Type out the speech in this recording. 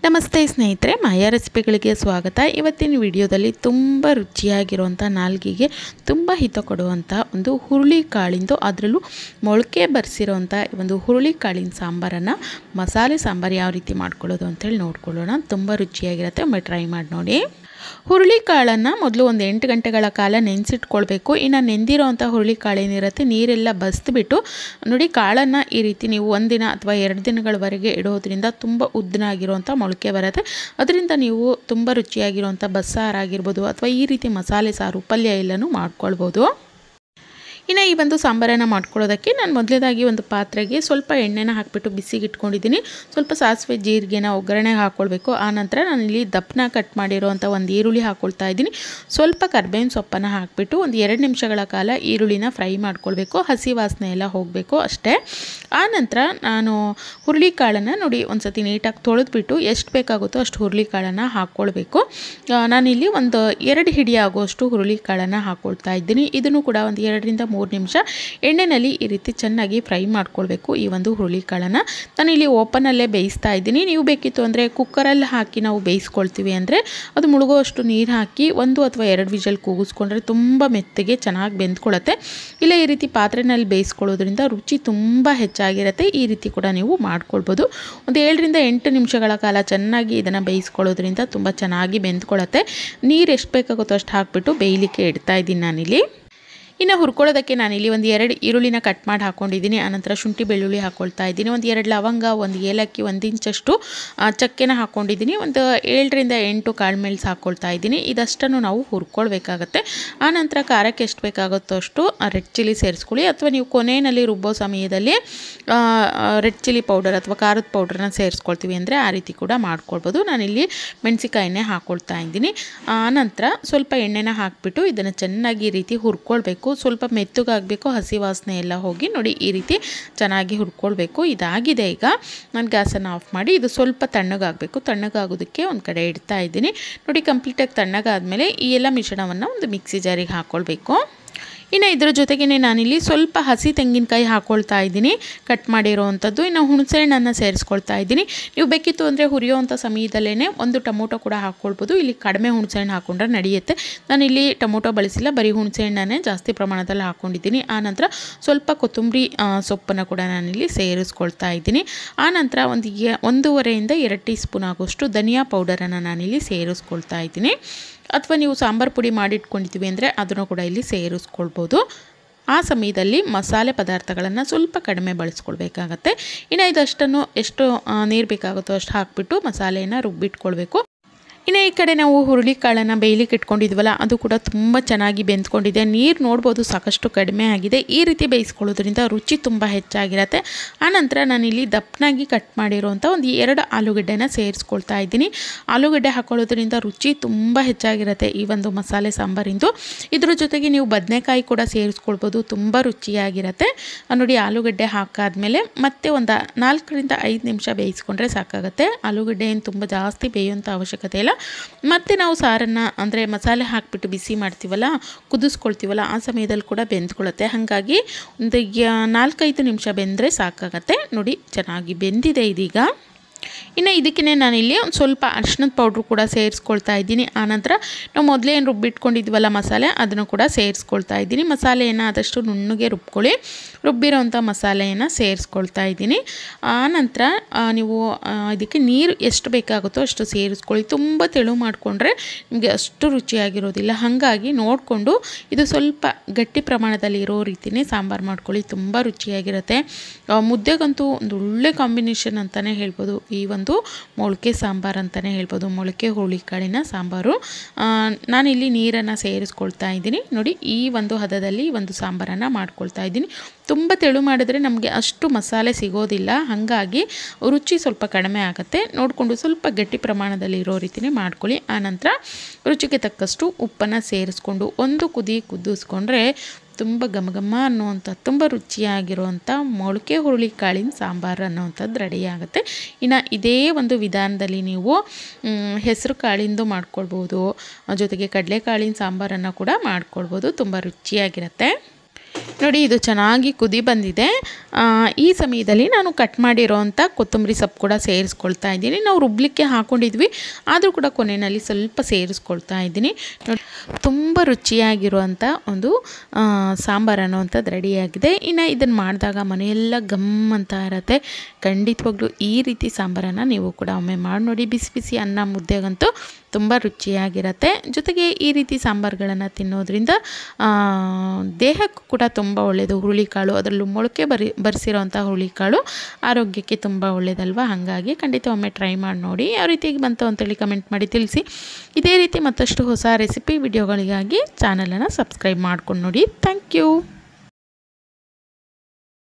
ನಮಸ್ತೆ ಸ್ನೇಹಿತರೆ, ಮಾಯಾ ರೆಸಿಪಿಗಳಿಗೆ ಸ್ವಾಗತ. ಇವತ್ತಿನ ವಿಡಿಯೋದಲ್ಲಿ ತುಂಬ ರುಚಿಯಾಗಿರುವಂಥ ನಾಲ್ಗಿಗೆ ತುಂಬ ಹಿತ ಕೊಡುವಂಥ ಒಂದು ಹುರುಳಿ ಕಾಳಿಂದು, ಅದರಲ್ಲೂ ಮೊಳಕೆ ಬರೆಸಿರೋಂಥ ಒಂದು ಹುರುಳಿ ಕಾಳಿನ ಸಾಂಬಾರನ್ನು, ಮಸಾಲೆ ಸಾಂಬಾರು ಯಾವ ರೀತಿ ಮಾಡ್ಕೊಳ್ಳೋದು ಅಂತೇಳಿ ನೋಡ್ಕೊಳ್ಳೋಣ. ತುಂಬ ರುಚಿಯಾಗಿರುತ್ತೆ, ಒಮ್ಮೆ ಟ್ರೈ ಮಾಡಿ ನೋಡಿ. ಹುರುಳಿ ಕಾಳನ್ನು ಮೊದಲು ಒಂದು 8 ಗಂಟೆಗಳ ಕಾಲ ನೆನೆಸಿಟ್ಕೊಳ್ಬೇಕು. ಇನ್ನು ನೆಂದಿರೋವಂಥ ಹುರುಳಿ ಕಾಳೇನಿರುತ್ತೆ, ನೀರೆಲ್ಲ ಬಸಿದ್ಬಿಟ್ಟು ನೋಡಿ, ಕಾಳನ್ನು ಈ ರೀತಿ ನೀವು 1 ದಿನ ಅಥವಾ 2 ದಿನಗಳವರೆಗೆ ಇಡೋದ್ರಿಂದ ತುಂಬ ಉದ್ದನಾಗಿರುವಂಥ ಮೊಳಕೆ ಬರುತ್ತೆ. ಅದರಿಂದ ನೀವು ತುಂಬ ರುಚಿಯಾಗಿರುವಂಥ ಬಸ್ಸಾರಾಗಿರ್ಬೋದು ಅಥವಾ ಈ ರೀತಿ ಮಸಾಲೆ ಸಾರು, ಪಲ್ಯ ಎಲ್ಲನೂ ಮಾಡ್ಕೊಳ್ಬೋದು. ಇನ್ನು ಈ ಒಂದು ಸಾಂಬಾರನ್ನು ಮಾಡ್ಕೊಳ್ಳೋದಕ್ಕೆ ನಾನು ಮೊದಲೇದಾಗಿ ಒಂದು ಪಾತ್ರೆಗೆ ಸ್ವಲ್ಪ ಎಣ್ಣೆನ ಹಾಕಿಬಿಟ್ಟು ಬಿಸಿಗೆ ಇಟ್ಕೊಂಡಿದ್ದೀನಿ. ಸ್ವಲ್ಪ ಸಾಸಿವೆ ಜೀರಿಗೆನ ಒಗ್ಗರಣೆಗೆ ಹಾಕ್ಕೊಳ್ಬೇಕು. ಆನಂತರ ನಾನಿಲ್ಲಿ ದಪ್ಪನ ಕಟ್ ಮಾಡಿರೋವಂಥ ಒಂದು ಈರುಳ್ಳಿ ಹಾಕ್ಕೊಳ್ತಾ ಇದ್ದೀನಿ. ಸ್ವಲ್ಪ ಕರ್ಬೇವಿನ ಸೊಪ್ಪನ್ನು ಹಾಕಿಬಿಟ್ಟು ಒಂದು 2 ನಿಮಿಷಗಳ ಕಾಲ ಈರುಳ್ಳಿನ ಫ್ರೈ ಮಾಡ್ಕೊಳ್ಬೇಕು. ಹಸಿ ವಾಸನೆ ಎಲ್ಲ ಹೋಗಬೇಕು ಅಷ್ಟೇ. ಆನಂತರ ನಾನು ಹುರುಳಿ ಕಾಳನ್ನು ನೋಡಿ ಒಂದು ಸತಿ ನೀಟಾಗಿ ತೊಳೆದ್ಬಿಟ್ಟು ಎಷ್ಟು ಬೇಕಾಗುತ್ತೋ ಅಷ್ಟು ಹುರುಳಿ ಕಾಳನ್ನು ಹಾಕ್ಕೊಳ್ಬೇಕು. ನಾನಿಲ್ಲಿ ಒಂದು 2 ಹಿಡಿ ಆಗುವಷ್ಟು ಹುರುಳಿ ಕಾಳನ್ನು ಹಾಕ್ಕೊಳ್ತಾ ಇದ್ದೀನಿ. ಇದನ್ನು ಕೂಡ ಒಂದು 2 ರಿಂದ 3 ನಿಮಿಷ ಎಣ್ಣೆಯಲ್ಲಿ ಈ ರೀತಿ ಚೆನ್ನಾಗಿ ಫ್ರೈ ಮಾಡ್ಕೊಳ್ಬೇಕು. ಈ ಒಂದು ಹುರುಳಿ ಕಾಳನ್ನು ನಾನಿಲ್ಲಿ ಓಪನಲ್ಲೇ ಬೇಯಿಸ್ತಾ ಇದ್ದೀನಿ. ನೀವು ಬೇಕಿತ್ತು ಅಂದರೆ ಕುಕ್ಕರಲ್ಲಿ ಹಾಕಿ ನಾವು ಬೇಯಿಸ್ಕೊಳ್ತೀವಿ ಅಂದರೆ ಅದು ಮುಳುಗುವಷ್ಟು ನೀರು ಹಾಕಿ 1 ಅಥವಾ 2 ವಿಜಲ್ ಕೂಗಿಸ್ಕೊಂಡ್ರೆ ತುಂಬ ಮೆತ್ತಗೆ ಚೆನ್ನಾಗಿ ಬೆಂದ್ಕೊಳ್ಳುತ್ತೆ. ಇಲ್ಲ ಈ ರೀತಿ ಪಾತ್ರೆನಲ್ಲಿ ಬೇಯಿಸ್ಕೊಳ್ಳೋದ್ರಿಂದ ರುಚಿ ತುಂಬ ಹೆಚ್ಚಾಗಿರುತ್ತೆ. ಈ ರೀತಿ ಕೂಡ ನೀವು ಮಾಡ್ಕೊಳ್ಬೋದು. ಒಂದು 7 ರಿಂದ 8 ನಿಮಿಷಗಳ ಕಾಲ ಚೆನ್ನಾಗಿ ಇದನ್ನು ಬೇಯಿಸ್ಕೊಳ್ಳೋದ್ರಿಂದ ತುಂಬ ಚೆನ್ನಾಗಿ ಬೆಂದ್ಕೊಳ್ಳುತ್ತೆ. ನೀರು ಎಷ್ಟು ಬೇಕಾಗುತ್ತೋ ಅಷ್ಟು ಹಾಕಿಬಿಟ್ಟು ಬೇಯಲಿಕ್ಕೆ ಇಡ್ತಾ ಇದ್ದೀನಿ ನಾನಿಲ್ಲಿ. ಇನ್ನು ಹುರ್ಕೊಳ್ಳೋದಕ್ಕೆ ನಾನಿಲ್ಲಿ ಒಂದು 2 ಈರುಳ್ಳಿನ ಕಟ್ ಮಾಡಿ ಹಾಕ್ಕೊಂಡಿದ್ದೀನಿ. ಆನಂತರ ಶುಂಠಿ ಬೆಳ್ಳುಳ್ಳಿ ಹಾಕ್ಕೊಳ್ತಾ ಇದ್ದೀನಿ. ಒಂದು 2 ಲವಂಗ, 1 ಏಲಕ್ಕಿ, 1 ಇಂಚಷ್ಟು ಚಕ್ಕೆನ ಹಾಕ್ಕೊಂಡಿದ್ದೀನಿ. ಒಂದು 7 ರಿಂದ 8 ಕಾಳುಮೆಣಸು ಹಾಕ್ಕೊಳ್ತಾ ಇದ್ದೀನಿ. ಇದಷ್ಟನ್ನು ನಾವು ಹುರ್ಕೊಳ್ಬೇಕಾಗತ್ತೆ. ಆನಂತರ ಖಾರಕ್ಕೆ ಎಷ್ಟು ಬೇಕಾಗುತ್ತೋ ಅಷ್ಟು ರೆಡ್ ಚಿಲ್ಲಿ ಸೇರಿಸ್ಕೊಳ್ಳಿ, ಅಥವಾ ನೀವು ಕೊನೆಯಲ್ಲಿ ರುಬ್ಬೋ ಸಮಯದಲ್ಲಿ ರೆಡ್ ಚಿಲ್ಲಿ ಪೌಡರ್ ಅಥವಾ ಖಾರದ ಪೌಡ್ರನ್ನ ಸೇರಿಸ್ಕೊಳ್ತೀವಿ ಅಂದರೆ ಆ ರೀತಿ ಕೂಡ ಮಾಡ್ಕೊಳ್ಬೋದು. ನಾನಿಲ್ಲಿ ಮೆಣಸಿಕಾಯಿನೇ ಹಾಕ್ಕೊಳ್ತಾ ಇದ್ದೀನಿ. ಆನಂತರ ಸ್ವಲ್ಪ ಎಣ್ಣೆನ ಹಾಕಿಬಿಟ್ಟು ಇದನ್ನು ಚೆನ್ನಾಗಿ ಈ ರೀತಿ ಹುರ್ಕೊಳ್ಬೇಕು. ಸ್ವಲ್ಪ ಮೆತ್ತಗಾಗಬೇಕು, ಹಸಿ ವಾಸನೆ ಎಲ್ಲ ಹೋಗಿ ನೋಡಿ ಈ ರೀತಿ ಚೆನ್ನಾಗಿ ಹುರ್ಕೊಳ್ಬೇಕು. ಇದಾಗಿದೆ. ಈಗ ನಾನು ಗ್ಯಾಸನ್ನು ಆಫ್ ಮಾಡಿ ಇದು ಸ್ವಲ್ಪ ತಣ್ಣಗಾಗಬೇಕು. ತಣ್ಣಗಾಗೋದಕ್ಕೆ ಒಂದು ಕಡೆ ಇಡ್ತಾ ಇದ್ದೀನಿ. ನೋಡಿ ಕಂಪ್ಲೀಟಾಗಿ ತಣ್ಣಗಾದ್ಮೇಲೆ ಈ ಎಲ್ಲ ಮಿಶ್ರಣವನ್ನು ಒಂದು ಮಿಕ್ಸಿ ಜಾರಿಗೆ ಹಾಕ್ಕೊಳ್ಬೇಕು. ಇನ್ನು ಇದರ ಜೊತೆಗೇ ನಾನಿಲ್ಲಿ ಸ್ವಲ್ಪ ಹಸಿ ತೆಂಗಿನಕಾಯಿ ಹಾಕ್ಕೊಳ್ತಾ ಇದ್ದೀನಿ, ಕಟ್ ಮಾಡಿರೋವಂಥದ್ದು. ಇನ್ನು ಹುಣಸೆಹಣ್ಣನ್ನು ಸೇರಿಸ್ಕೊಳ್ತಾ ಇದ್ದೀನಿ. ನೀವು ಬೇಕಿತ್ತು ಅಂದರೆ ಹುರಿಯೋವಂಥ ಸಮಯದಲ್ಲೇ ಒಂದು ಟೊಮೊಟೊ ಕೂಡ ಹಾಕ್ಕೊಳ್ಬೋದು. ಇಲ್ಲಿ ಕಡಿಮೆ ಹುಣಸೆಹಣ್ಣು ಹಾಕ್ಕೊಂಡ್ರೆ ನಡೆಯುತ್ತೆ. ನಾನಿಲ್ಲಿ ಟೊಮೊಟೊ ಬಳಸಿಲ್ಲ, ಬರೀ ಹುಣಸೆಹಣ್ಣನ್ನೇ ಜಾಸ್ತಿ ಪ್ರಮಾಣದಲ್ಲಿ ಹಾಕ್ಕೊಂಡಿದ್ದೀನಿ. ಆನಂತರ ಸ್ವಲ್ಪ ಕೊತ್ತಂಬರಿ ಸೊಪ್ಪನ್ನು ಕೂಡ ನಾನಿಲ್ಲಿ ಸೇರಿಸ್ಕೊಳ್ತಾ ಇದ್ದೀನಿ. ಆನಂತರ ಒಂದು 1.5 ರಿಂದ 2 ಟೀ ಸ್ಪೂನ್ ಆಗೋಷ್ಟು ಧನಿಯಾ ಪೌಡರನ್ನು ನಾನಿಲ್ಲಿ ಸೇರಿಸ್ಕೊಳ್ತಾ ಇದ್ದೀನಿ. ಅಥವಾ ನೀವು ಸಾಂಬಾರು ಪುಡಿ ಮಾಡಿಟ್ಕೊಂಡಿದ್ದೀವಿ ಅಂದರೆ ಅದನ್ನು ಕೂಡ ಇಲ್ಲಿ ಸೇರಿಸ್ಕೊಳ್ಬೋದು. ಆ ಸಮಯದಲ್ಲಿ ಮಸಾಲೆ ಪದಾರ್ಥಗಳನ್ನು ಸ್ವಲ್ಪ ಕಡಿಮೆ ಬಳಸ್ಕೊಳ್ಬೇಕಾಗತ್ತೆ. ಇನ್ನು ಇದಷ್ಟನ್ನು ಎಷ್ಟು ನೀರು ಬೇಕಾಗುತ್ತೋ ಅಷ್ಟು ಹಾಕಿಬಿಟ್ಟು ಮಸಾಲೆಯನ್ನು ರುಬ್ಬಿಟ್ಕೊಳ್ಬೇಕು. ಇನ್ನು ಈ ಕಡೆ ನಾವು ಹುರುಳಿ ಕಾಳನ್ನು ಬೇಯಲಿಕ್ಕೆ ಇಟ್ಕೊಂಡಿದ್ವಲ್ಲ, ಅದು ಕೂಡ ತುಂಬ ಚೆನ್ನಾಗಿ ಬೆಂದ್ಕೊಂಡಿದೆ. ನೀರು ನೋಡ್ಬೋದು ಸಾಕಷ್ಟು ಕಡಿಮೆ ಆಗಿದೆ. ಈ ರೀತಿ ಬೇಯಿಸ್ಕೊಳ್ಳೋದ್ರಿಂದ ರುಚಿ ತುಂಬ ಹೆಚ್ಚಾಗಿರುತ್ತೆ. ಆನಂತರ ನಾನಿಲ್ಲಿ ದಪ್ಪನಾಗಿ ಕಟ್ ಮಾಡಿರೋಂಥ ಒಂದು 2 ಆಲೂಗಡ್ಡೆನ ಸೇರಿಸ್ಕೊಳ್ತಾ ಇದ್ದೀನಿ. ಆಲೂಗಡ್ಡೆ ಹಾಕೊಳ್ಳೋದ್ರಿಂದ ರುಚಿ ತುಂಬ ಹೆಚ್ಚಾಗಿರುತ್ತೆ ಈ ಒಂದು ಮಸಾಲೆ ಸಾಂಬಾರಿಂದು. ಇದ್ರ ಜೊತೆಗೆ ನೀವು ಬದನೆಕಾಯಿ ಕೂಡ ಸೇರಿಸ್ಕೊಳ್ಬೋದು, ತುಂಬ ರುಚಿಯಾಗಿರುತ್ತೆ. ನೋಡಿ ಆಲೂಗಡ್ಡೆ ಹಾಕಾದ್ಮೇಲೆ ಮತ್ತೆ ಒಂದು 4 ರಿಂದ 5 ನಿಮಿಷ ಬೇಯಿಸ್ಕೊಂಡ್ರೆ ಸಾಕಾಗುತ್ತೆ. ಆಲೂಗಡ್ಡೆ ಏನು ತುಂಬ ಜಾಸ್ತಿ ಬೇಯುವಂಥ ಅವಶ್ಯಕತೆ ಇಲ್ಲ. ಮತ್ತು ನಾವು ಸಾರನ್ನು ಅಂದರೆ ಮಸಾಲೆ ಹಾಕಿಬಿಟ್ಟು ಬಿಸಿ ಮಾಡ್ತೀವಲ್ಲ, ಕುದಿಸ್ಕೊಳ್ತೀವಲ್ಲ, ಆ ಸಮಯದಲ್ಲಿ ಕೂಡ ಬೆಂದ್ಕೊಳ್ಳುತ್ತೆ. ಹಾಗಾಗಿ ಒಂದು 4-5 ನಿಮಿಷ ಬೆಂದರೆ ಸಾಕಾಗತ್ತೆ. ನೋಡಿ ಚೆನ್ನಾಗಿ ಬೆಂದಿದೆ ಇದೀಗ. ಇನ್ನು ಇದಕ್ಕೇ ನಾನಿಲ್ಲಿ ಒಂದು ಸ್ವಲ್ಪ ಅರಿಶಿಣದ ಪೌಡ್ರು ಕೂಡ ಸೇರಿಸ್ಕೊಳ್ತಾ ಇದ್ದೀನಿ. ಆನಂತರ ನಾವು ಮೊದಲೇ ಏನು ರುಬ್ಬಿಟ್ಕೊಂಡಿದ್ವಲ್ಲ ಮಸಾಲೆ, ಅದನ್ನು ಕೂಡ ಸೇರಿಸ್ಕೊಳ್ತಾ ಇದ್ದೀನಿ. ಮಸಾಲೆಯನ್ನು ಆದಷ್ಟು ನುಣ್ಣಗೆ ರುಬ್ಕೊಳ್ಳಿ. ರುಬ್ಬಿರೋವಂಥ ಮಸಾಲೆಯನ್ನು ಸೇರಿಸ್ಕೊಳ್ತಾ ಇದ್ದೀನಿ. ಆನಂತರ ನೀವು ಇದಕ್ಕೆ ನೀರು ಎಷ್ಟು ಬೇಕಾಗುತ್ತೋ ಅಷ್ಟು ಸೇರಿಸ್ಕೊಳ್ಳಿ. ತುಂಬ ತೆಳು ಮಾಡಿಕೊಂಡ್ರೆ ನಿಮಗೆ ಅಷ್ಟು ರುಚಿಯಾಗಿರೋದಿಲ್ಲ. ಹಾಗಾಗಿ ನೋಡಿಕೊಂಡು ಇದು ಸ್ವಲ್ಪ ಗಟ್ಟಿ ಪ್ರಮಾಣದಲ್ಲಿ ಇರೋ ರೀತಿಯೇ ಸಾಂಬಾರು ಮಾಡ್ಕೊಳ್ಳಿ, ತುಂಬ ರುಚಿಯಾಗಿರುತ್ತೆ. ಮುದ್ದೆಗಂತೂ ಒಂದು ಒಳ್ಳೆ ಕಾಂಬಿನೇಷನ್ ಅಂತಲೇ ಹೇಳ್ಬೋದು ಈ ಒಂದು ಮೊಳಕೆ ಸಾಂಬಾರು ಅಂತಲೇ ಹೇಳ್ಬೋದು. ಮೊಳಕೆ ಹುರುಳಿಕಾಳಿನ ಸಾಂಬಾರು. ನಾನಿಲ್ಲಿ ನೀರನ್ನು ಸೇರಿಸ್ಕೊಳ್ತಾ ಇದ್ದೀನಿ. ನೋಡಿ ಈ ಒಂದು ಹದದಲ್ಲಿ ಒಂದು ಸಾಂಬಾರನ್ನು ಮಾಡ್ಕೊಳ್ತಾ ಇದ್ದೀನಿ. ತುಂಬ ತೆಳು ಮಾಡಿದ್ರೆ ನಮಗೆ ಅಷ್ಟು ಮಸಾಲೆ ಸಿಗೋದಿಲ್ಲ, ಹಾಗಾಗಿ ರುಚಿ ಸ್ವಲ್ಪ ಕಡಿಮೆ ಆಗುತ್ತೆ. ನೋಡಿಕೊಂಡು ಸ್ವಲ್ಪ ಗಟ್ಟಿ ಪ್ರಮಾಣದಲ್ಲಿ ಇರೋ ರೀತಿಯೇ ಮಾಡ್ಕೊಳ್ಳಿ. ಆನಂತರ ರುಚಿಗೆ ತಕ್ಕಷ್ಟು ಉಪ್ಪನ್ನು ಸೇರಿಸ್ಕೊಂಡು ಒಂದು ಕುದಿ ಕುದಿಸ್ಕೊಂಡ್ರೆ ತುಂಬ ಘಮ ಅನ್ನುವಂಥ ತುಂಬ ರುಚಿಯಾಗಿರುವಂಥ ಮೊಳಕೆ ಹುರುಳಿ ಕಾಳಿನ ಸಾಂಬಾರು ಅನ್ನೋವಂಥದ್ದು ರೆಡಿಯಾಗುತ್ತೆ. ಇನ್ನು ಇದೇ ಒಂದು ವಿಧಾನದಲ್ಲಿ ನೀವು ಹೆಸರು ಕಾಳಿಂದು ಮಾಡ್ಕೊಳ್ಬೋದು, ಜೊತೆಗೆ ಕಡಲೆಕಾಳಿನ ಸಾಂಬಾರನ್ನು ಕೂಡ ಮಾಡ್ಕೊಳ್ಬೋದು. ತುಂಬ ರುಚಿಯಾಗಿರುತ್ತೆ. ನೋಡಿ ಇದು ಚೆನ್ನಾಗಿ ಕುದಿ ಬಂದಿದೆ. ಈ ಸಮಯದಲ್ಲಿ ನಾನು ಕಟ್ ಮಾಡಿರೋವಂಥ ಕೊತ್ತಂಬರಿ ಸೊಪ್ಪು ಕೂಡ ಸೇರಿಸ್ಕೊಳ್ತಾ ಇದ್ದೀನಿ. ನಾವು ರುಬ್ಲಿಕ್ಕೆ ಹಾಕ್ಕೊಂಡಿದ್ವಿ, ಆದರೂ ಕೂಡ ಕೊನೆಯಲ್ಲಿ ಸ್ವಲ್ಪ ಸೇರಿಸ್ಕೊಳ್ತಾ ಇದ್ದೀನಿ. ನೋಡಿ ತುಂಬ ರುಚಿಯಾಗಿರುವಂಥ ಒಂದು ಸಾಂಬಾರು ಅನ್ನುವಂಥದ್ದು ರೆಡಿಯಾಗಿದೆ. ಇನ್ನು ಇದನ್ನು ಮಾಡಿದಾಗ ಮನೆಯೆಲ್ಲ ಗಮ್ ಅಂತ ಇರುತ್ತೆ. ಖಂಡಿತವಾಗ್ಲೂ ಈ ರೀತಿ ಸಾಂಬಾರನ್ನು ನೀವು ಕೂಡ ಒಮ್ಮೆ ಮಾಡಿ ನೋಡಿ. ಬಿಸಿ ಬಿಸಿ ಅನ್ನ ಮುದ್ದೆಗಂತೂ ತುಂಬ ರುಚಿಯಾಗಿರುತ್ತೆ. ಜೊತೆಗೆ ಈ ರೀತಿ ಸಾಂಬಾರುಗಳನ್ನು ತಿನ್ನೋದ್ರಿಂದ ದೇಹಕ್ಕೂ ಕೂಡ ತುಂಬ ಒಳ್ಳೆಯದು. ಹುರುಳಿಕಾಳು, ಅದರಲ್ಲೂ ಮೊಳಕೆ ಬರಿಸಿರೋಂಥ ಹುರುಳಿಕಾಳು ಆರೋಗ್ಯಕ್ಕೆ ತುಂಬ ಒಳ್ಳೆಯದಲ್ವ. ಹಾಗಾಗಿ ಖಂಡಿತ ಒಮ್ಮೆ ಟ್ರೈ ಮಾಡಿ ನೋಡಿ. ಯಾವ ರೀತಿಯಾಗಿ ಬಂತು ಅಂತೇಳಿ ಕಮೆಂಟ್ ಮಾಡಿ ತಿಳಿಸಿ. ಇದೇ ರೀತಿ ಮತ್ತಷ್ಟು ಹೊಸ ರೆಸಿಪಿ ವಿಡಿಯೋಗಳಿಗಾಗಿ ಚಾನಲನ್ನು ಸಬ್ಸ್ಕ್ರೈಬ್ ಮಾಡ್ಕೊಂಡು ನೋಡಿ. Thank you.